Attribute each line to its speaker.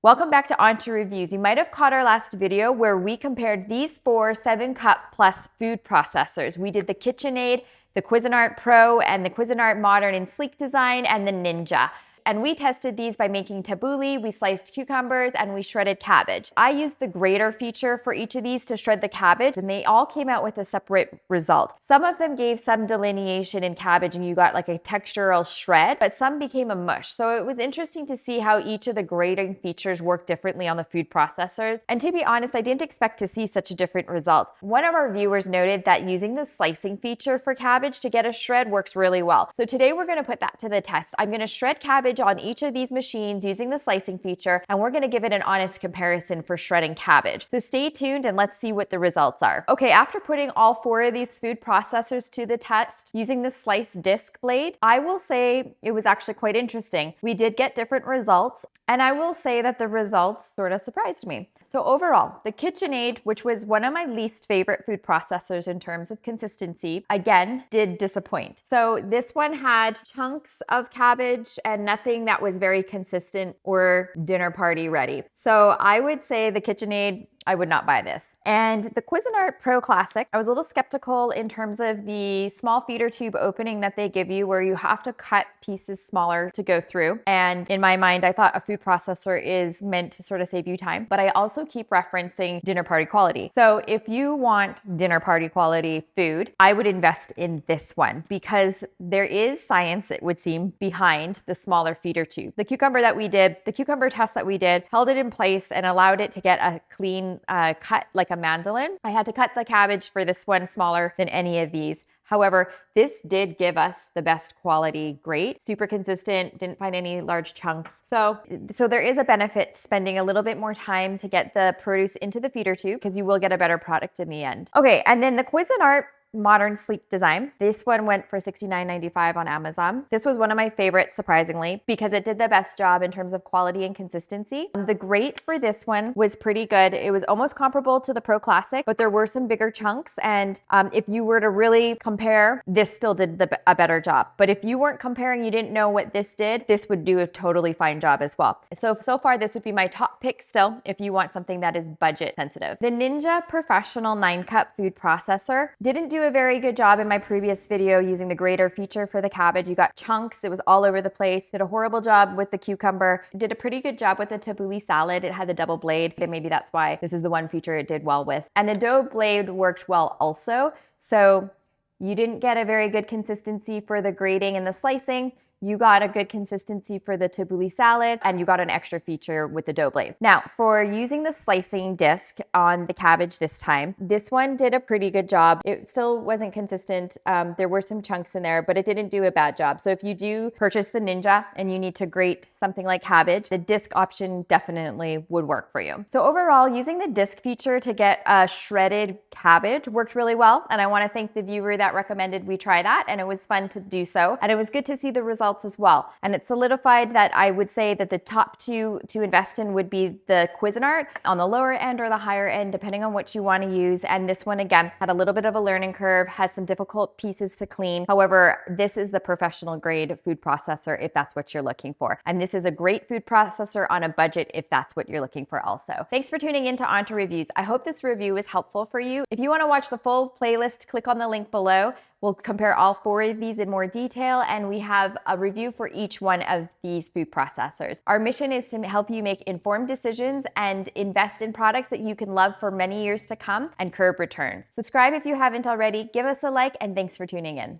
Speaker 1: Welcome back to OnToReviews. You might have caught our last video where we compared these four 7-cup plus food processors. We did the KitchenAid, the Cuisinart Pro, and the Cuisinart Modern in sleek design, and the Ninja. And we tested these by making tabbouleh, we sliced cucumbers, and we shredded cabbage. I used the grater feature for each of these to shred the cabbage, and they all came out with a separate result. Some of them gave some delineation in cabbage and you got like a textural shred, but some became a mush. So it was interesting to see how each of the grating features work differently on the food processors. And to be honest, I didn't expect to see such a different result. One of our viewers noted that using the slicing feature for cabbage to get a shred works really well. So today we're gonna put that to the test. I'm gonna shred cabbage on each of these machines using the slicing feature, and we're gonna give it an honest comparison for shredding cabbage. So stay tuned and let's see what the results are. Okay, after putting all four of these food processors to the test using the slice disc blade, I will say it was actually quite interesting. We did get different results, and I will say that the results sort of surprised me. So overall, the KitchenAid, which was one of my least favorite food processors in terms of consistency, again, did disappoint. So this one had chunks of cabbage and nothing that was very consistent or dinner party ready. So I would say the KitchenAid, I would not buy this. And the Cuisinart Pro Classic, I was a little skeptical in terms of the small feeder tube opening that they give you where you have to cut pieces smaller to go through. And in my mind, I thought a food processor is meant to sort of save you time, but I also keep referencing dinner party quality. So if you want dinner party quality food, I would invest in this one because there is science, it would seem, behind the smaller feeder tube. The cucumber test that we did held it in place and allowed it to get a clean cut like a mandolin. I had to cut the cabbage for this one smaller than any of these. However, this did give us the best quality grate, super consistent, didn't find any large chunks. So there is a benefit spending a little bit more time to get the produce into the feeder tube because you will get a better product in the end. Okay, and then the Cuisinart Modern sleek design. This one went for $69.95 on Amazon. This was one of my favorites, surprisingly, because it did the best job in terms of quality and consistency. The grate for this one was pretty good. It was almost comparable to the Pro Classic, but there were some bigger chunks. And if you were to really compare, this still did a better job. But if you weren't comparing, you didn't know what this did, this would do a totally fine job as well. So far, this would be my top pick still if you want something that is budget sensitive. The Ninja Professional 9-cup food processor didn't do a very good job in my previous video using the grater feature for the cabbage. You got chunks, it was all over the place. Did a horrible job with the cucumber. Did a pretty good job with the tabbouleh salad. It had the double blade, and maybe that's why this is the one feature it did well with. And the dough blade worked well also. So you didn't get a very good consistency for the grating and the slicing. You got a good consistency for the tabbouleh salad, and you got an extra feature with the dough blade. Now, for using the slicing disc on the cabbage this time, this one did a pretty good job. It still wasn't consistent. There were some chunks in there, but it didn't do a bad job. So if you do purchase the Ninja and you need to grate something like cabbage, the disc option definitely would work for you. So overall, using the disc feature to get a shredded cabbage worked really well. And I want to thank the viewer that recommended we try that. And it was fun to do so. And it was good to see the results as well. And it solidified that I would say that the top two to invest in would be the Cuisinart on the lower end or the higher end, depending on what you want to use. And this one, again, had a little bit of a learning curve, has some difficult pieces to clean. However, this is the professional grade food processor if that's what you're looking for. And this is a great food processor on a budget if that's what you're looking for also. Thanks for tuning in to OnToReviews. I hope this review was helpful for you. If you want to watch the full playlist, click on the link below. We'll compare all four of these in more detail, and we have a review for each one of these food processors. Our mission is to help you make informed decisions and invest in products that you can love for many years to come and curb returns. Subscribe if you haven't already, give us a like, and thanks for tuning in.